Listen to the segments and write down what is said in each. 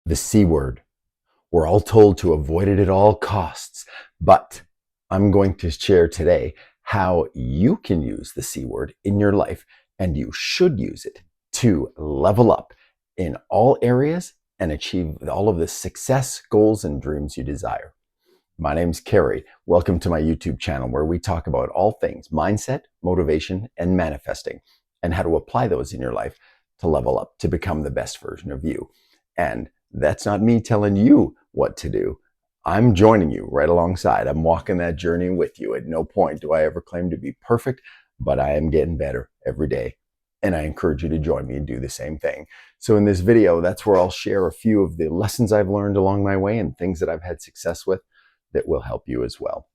The C word. We're all told to avoid it at all costs, but I'm going to share today how you can use the C word in your life, and you should use it to level up in all areas and achieve all of the success, goals, and dreams you desire. My name's Kerry. Welcome to my YouTube channel where we talk about all things mindset, motivation, and manifesting, and how to apply those in your life to level up, to become the best version of you. And that's not me telling you what to do. I'm joining you right alongside. I'm walking that journey with you. At no point do I ever claim to be perfect, but I am getting better every day. And I encourage you to join me and do the same thing. So in this video, that's where I'll share a few of the lessons I've learned along my way and things that I've had success with that will help you as well.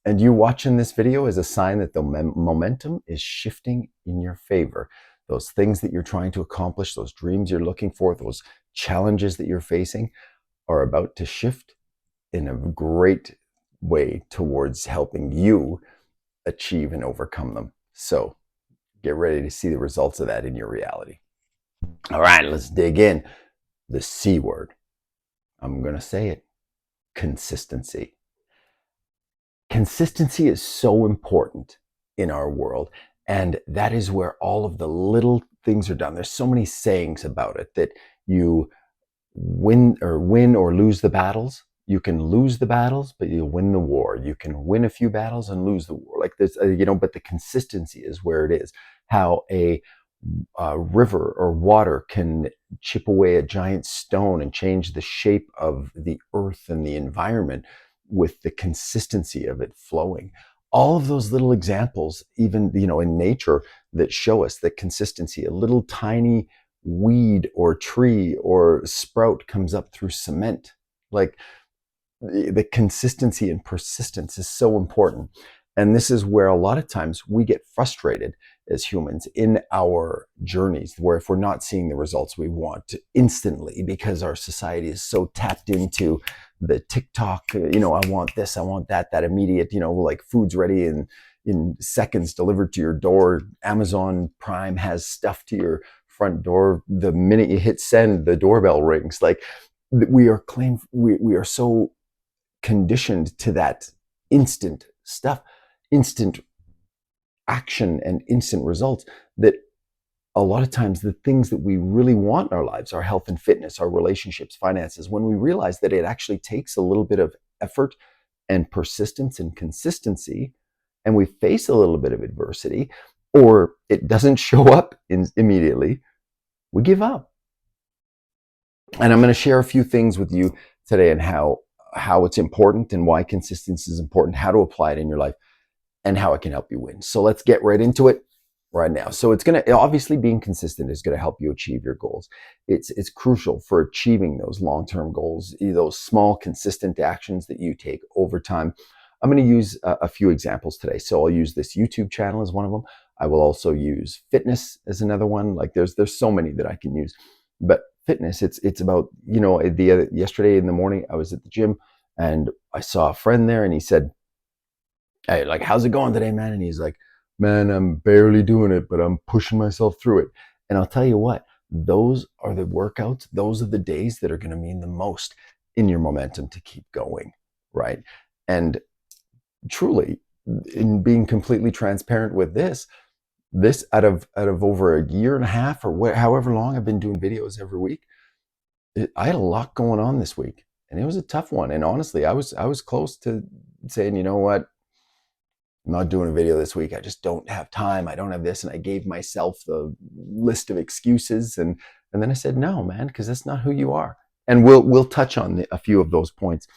And you watching this video is a sign that the momentum is shifting in your favor. Those things that you're trying to accomplish, those dreams you're looking for, those challenges that you're facing are about to shift in a great way towards helping you achieve and overcome them. So get ready to see the results of that in your reality. All right, let's dig in. The C word. I'm going to say it. Consistency. Consistency is so important in our world, and that is where all of the little things are done. There's so many sayings about it that you win or lose the battles. You can lose the battles, but you'll win the war. You can win a few battles and lose the war. Like this, but the consistency is where it is. How a river or water can chip away a giant stone and change the shape of the earth and the environment with the consistency of it flowing. All of those little examples, even in nature, that show us that consistency. A little tiny weed or tree or sprout comes up through cement. Like the consistency and persistence is so important. And this is where a lot of times we get frustrated as humans in our journeys, where if we're not seeing the results we want instantly because our society is so tapped into the TikTok, I want this, I want that immediate, like food's ready and in seconds delivered to your door. Amazon Prime has stuff to your front door. The minute you hit send, the doorbell rings. Like we are so conditioned to that instant stuff, instant action and instant results, that a lot of times the things that we really want in our lives, our health and fitness, our relationships, finances, when we realize that it actually takes a little bit of effort and persistence and consistency, and we face a little bit of adversity, or it doesn't show up immediately, we give up. And I'm going to share a few things with you today and how it's important and why consistency is important, how to apply it in your life, and how it can help you win. So let's get right into it right now. So it's going to, obviously being consistent is going to help you achieve your goals. It's crucial for achieving those long-term goals, those small consistent actions that you take over time. I'm going to use a few examples today. So I'll use this YouTube channel as one of them. I will also use fitness as another one. Like there's so many that I can use, but fitness, it's about, yesterday in the morning, I was at the gym and I saw a friend there and he said, "Hey, like, how's it going today, man?" And he's like, "Man, I'm barely doing it, but I'm pushing myself through it." And I'll tell you what, those are the workouts, those are the days that are going to mean the most in your momentum to keep going, right? And truly, in being completely transparent with this out of over a year and a half or however long I've been doing videos every week, I had a lot going on this week, and it was a tough one. And honestly, I was close to saying, you know what, I'm not doing a video this week. I just don't have time. I don't have this. And I gave myself the list of excuses. And then I said, no, man, because that's not who you are. And we'll touch on a few of those points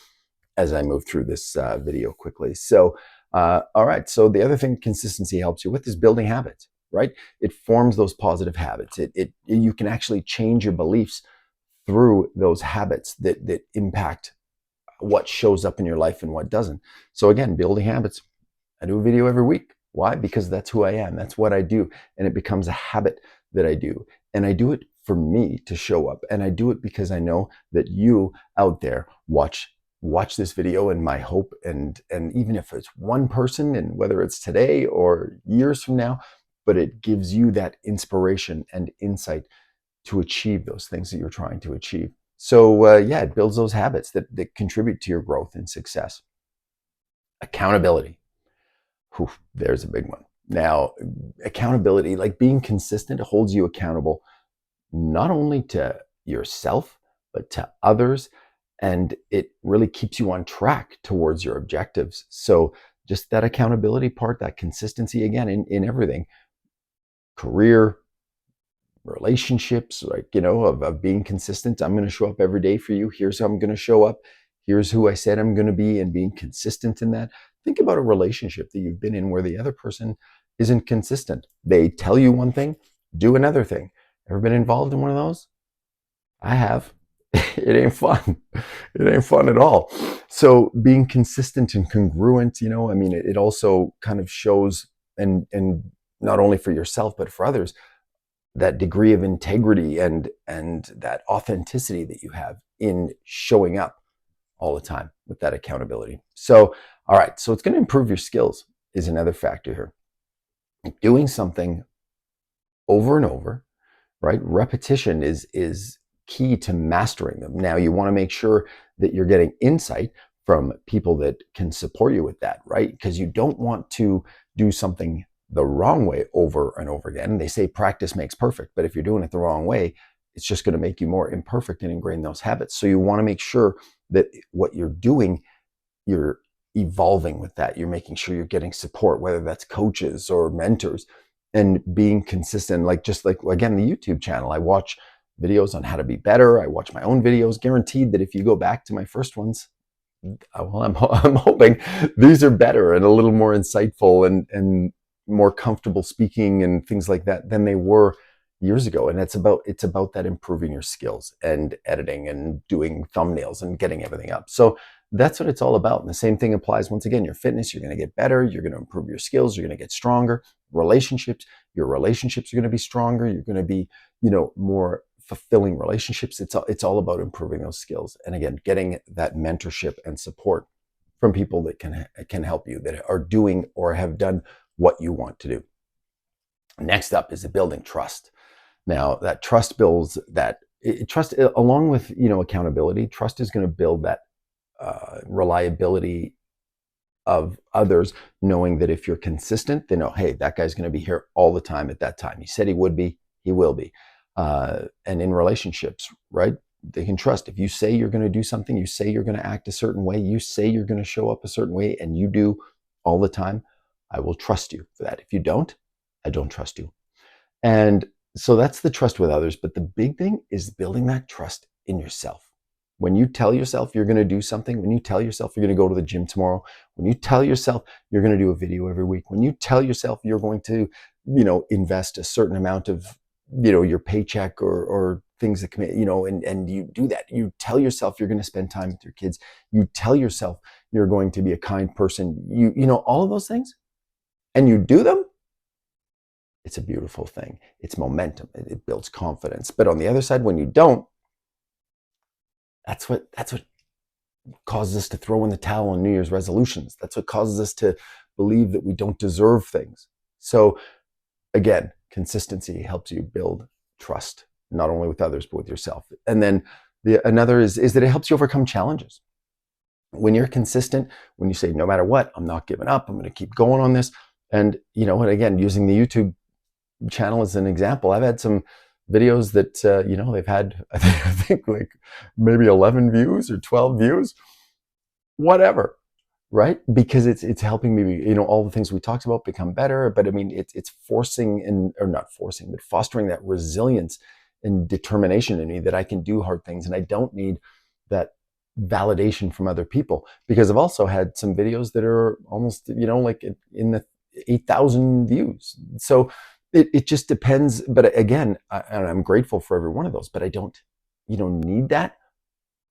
as I move through this video quickly. So, all right. So the other thing consistency helps you with is building habits, right? It forms those positive habits. You can actually change your beliefs through those habits that impact what shows up in your life and what doesn't. So again, building habits. I do a video every week. Why? Because that's who I am. That's what I do. And it becomes a habit that I do. And I do it for me to show up. And I do it because I know that you out there watch this video, and my hope, and even if it's one person, and whether it's today or years from now, but it gives you that inspiration and insight to achieve those things that you're trying to achieve. So yeah, it builds those habits that contribute to your growth and success. Accountability. Whew, there's a big one. Now, accountability, like being consistent, holds you accountable not only to yourself, but to others. And it really keeps you on track towards your objectives. So, just that accountability part, that consistency again in everything, career, relationships, like, of being consistent. I'm going to show up every day for you. Here's how I'm going to show up. Here's who I said I'm going to be, and being consistent in that. Think about a relationship that you've been in where the other person isn't consistent. They tell you one thing, do another thing. Ever been involved in one of those? I have. It ain't fun. It ain't fun at all. So being consistent and congruent, I mean, it also kind of shows, and not only for yourself but for others, that degree of integrity and that authenticity that you have in showing up all the time with that accountability. So, all right, so it's going to improve your skills is another factor here. Doing something over and over, right? Repetition is key to mastering them. Now, you want to make sure that you're getting insight from people that can support you with that, right? Because you don't want to do something the wrong way over and over again. They say practice makes perfect, but if you're doing it the wrong way, it's just going to make you more imperfect and ingrain those habits. So you want to make sure that what you're doing, you're evolving with that. You're making sure you're getting support, whether that's coaches or mentors, and being consistent. Like, just like, again, the YouTube channel, I watch videos on how to be better. I watch my own videos, guaranteed that if you go back to my first ones, well, I'm hoping these are better and a little more insightful and more comfortable speaking and things like that than they were years ago. And it's about that improving your skills and editing and doing thumbnails and getting everything up. So that's what it's all about. And the same thing applies, once again, your fitness. You're going to get better. You're going to improve your skills. You're going to get stronger. Relationships. Your relationships are going to be stronger. You're going to be, more fulfilling relationships. It's all about improving those skills. And again, getting that mentorship and support from people that can help you, that are doing or have done what you want to do. Next up is the building trust. Now, that trust builds trust along with, accountability. Trust is going to build that reliability of others, knowing that if you're consistent, they know, hey, that guy's going to be here all the time at that time. He said he would be, he will be. And in relationships, right? They can trust. If you say you're going to do something, you say you're going to act a certain way, you say you're going to show up a certain way, and you do all the time, I will trust you for that. If you don't, I don't trust you. And so that's the trust with others. But the big thing is building that trust in yourself. When you tell yourself you're going to do something, when you tell yourself you're going to go to the gym tomorrow, when you tell yourself you're going to do a video every week, when you tell yourself you're going to, invest a certain amount of, your paycheck or things that come, and you do that, you tell yourself you're going to spend time with your kids, you tell yourself you're going to be a kind person, all of those things, and you do them, it's a beautiful thing. It's momentum. It builds confidence. But on the other side, when you don't, that's what causes us to throw in the towel on New Year's resolutions. That's what causes us to believe that we don't deserve things. So again, consistency helps you build trust, not only with others, but with yourself. And then another is that it helps you overcome challenges. When you're consistent, when you say, no matter what, I'm not giving up, I'm going to keep going on this. And, and again, using the YouTube channel as an example, I've had some videos that, they've had, I think like maybe 11 views or 12 views, whatever, right? Because it's helping me, all the things we talked about become better. But I mean, it's forcing or not forcing, but fostering that resilience and determination in me that I can do hard things and I don't need that validation from other people. Because I've also had some videos that are almost, like in the 8,000 views. So it just depends. But again, I'm grateful for every one of those, but I don't, need that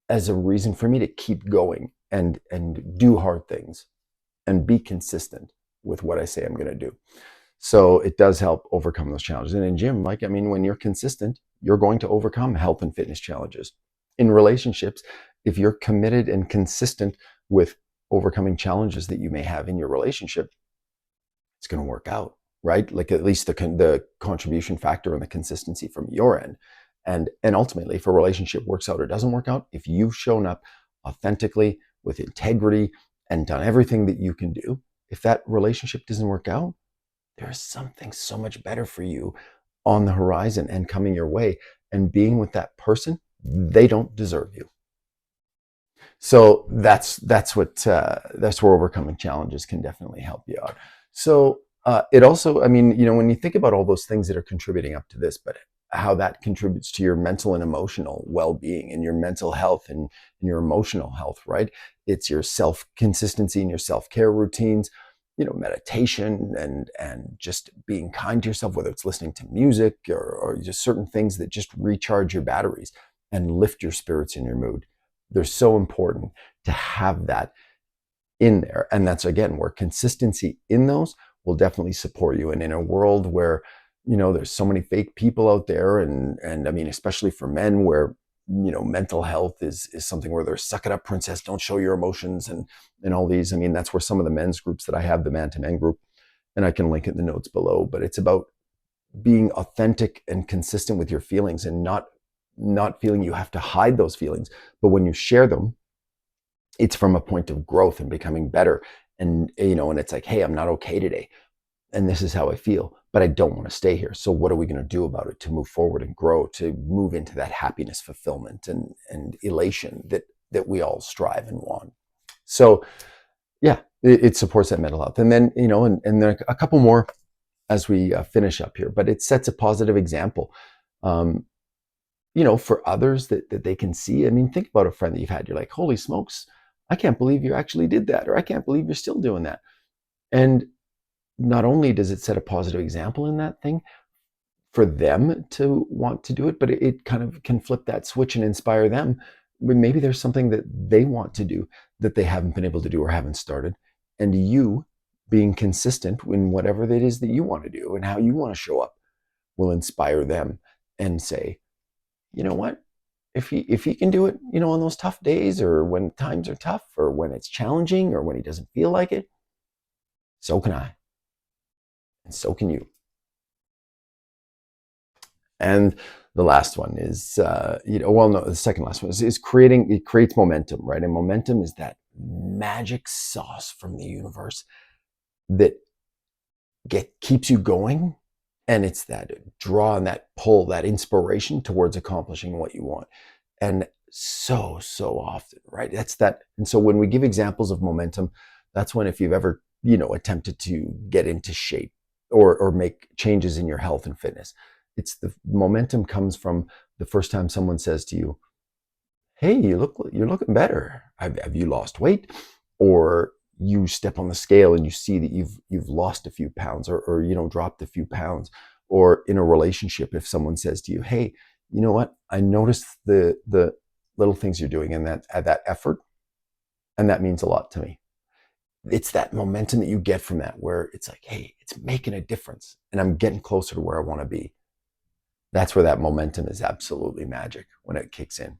as a reason for me to keep going and do hard things and be consistent with what I say I'm going to do. So it does help overcome those challenges. And in gym, when you're consistent, you're going to overcome health and fitness challenges. In relationships, if you're committed and consistent with overcoming challenges that you may have in your relationship, it's going to work out, right? Like at least the contribution factor and the consistency from your end. And ultimately, if a relationship works out or doesn't work out, if you've shown up authentically with integrity and done everything that you can do, if that relationship doesn't work out, there is something so much better for you on the horizon and coming your way. And being with that person, they don't deserve you. So that's where overcoming challenges can definitely help you out. So it also, I mean, when you think about all those things that are contributing up to this, but how that contributes to your mental and emotional well-being and your mental health and your emotional health, right? It's your self consistency and your self-care routines, meditation and just being kind to yourself, whether it's listening to music or just certain things that just recharge your batteries and lift your spirits and your mood. They're so important to have that in there. And that's, again, where consistency in those will definitely support you. And in a world where, there's so many fake people out there, and I mean, especially for men, where, mental health is something where they're suck it up, princess, don't show your emotions, and all these. I mean, that's where some of the men's groups that I have, the man to men group, and I can link it in the notes below, but it's about being authentic and consistent with your feelings and not feeling you have to hide those feelings. But when you share them, it's from a point of growth and becoming better. And it's like, hey, I'm not okay today. And this is how I feel, but I don't want to stay here. So what are we going to do about it to move forward and grow, to move into that happiness, fulfillment, and elation that we all strive and want? So yeah, it supports that mental health. And then, and then a couple more as we finish up here, but it sets a positive example. Um, for others that they can see. I mean, think about a friend that you've had. You're like, holy smokes, I can't believe you actually did that, or I can't believe you're still doing that. And not only does it set a positive example in that thing for them to want to do it, but it kind of can flip that switch and inspire them. Maybe there's something that they want to do that they haven't been able to do or haven't started. And you being consistent in whatever it is that you want to do and how you want to show up will inspire them and say, you know what? If he can do it, on those tough days or when times are tough or when it's challenging or when he doesn't feel like it, so can I, and so can you. And the last one is, no, the second last one is creating. It creates momentum, right? And momentum is that magic sauce from the universe that keeps you going, and it's that draw and that pull, that inspiration towards accomplishing what you want. And so often, right? That's that. And so when we give examples of momentum, that's when, if you've ever, attempted to get into shape or make changes in your health and fitness, it's the momentum comes from the first time someone says to you, hey, you're looking better. Have you lost weight? Or you step on the scale and you see that you've lost a few pounds, or dropped a few pounds. Or in a relationship, if someone says to you, hey, you know what? I noticed the little things you're doing and that effort, and that means a lot to me. It's that momentum that you get from that, where it's like, hey, it's making a difference and I'm getting closer to where I want to be. That's where that momentum is absolutely magic when it kicks in.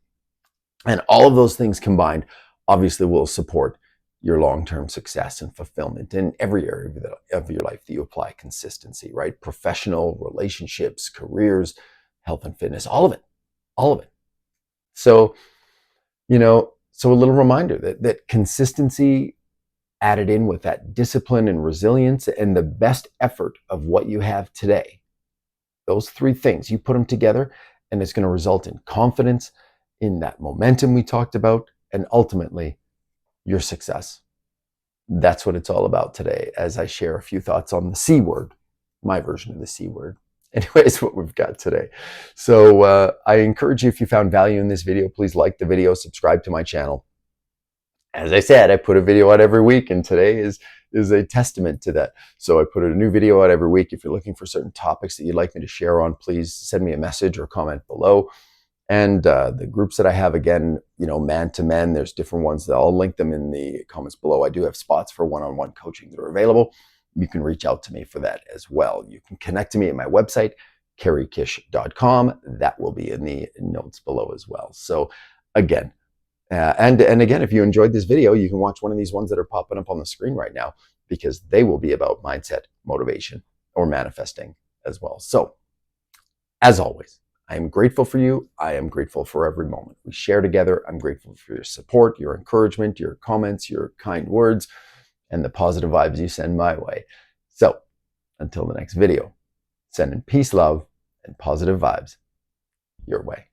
And all of those things combined obviously will support your long-term success and fulfillment in every area of your life that you apply consistency, right? Professional, relationships, careers, health and fitness, all of it, all of it. So, so a little reminder that consistency added in with that discipline and resilience and the best effort of what you have today, those three things, you put them together, and it's going to result in confidence, in that momentum we talked about, and ultimately your success. That's what it's all about today, as I share a few thoughts on the C word, my version of the C word. Anyways, what we've got today. So I encourage you, if you found value in this video, please like the video, subscribe to my channel. As I said, I put a video out every week, and today is a testament to that. So I put a new video out every week. If you're looking for certain topics that you'd like me to share on, please send me a message or comment below. And the groups that I have, again, man to men, there's different ones that I'll link them in the comments below. I do have spots for one-on-one coaching that are available. You can reach out to me for that as well. You can connect to me at my website, kerrykish.com. That will be in the notes below as well. So again, and again, if you enjoyed this video, you can watch one of these ones that are popping up on the screen right now, because they will be about mindset, motivation, or manifesting as well. So as always, I am grateful for you. I am grateful for every moment we share together. I'm grateful for your support, your encouragement, your comments, your kind words, and the positive vibes you send my way. So until the next video, sending peace, love, and positive vibes your way.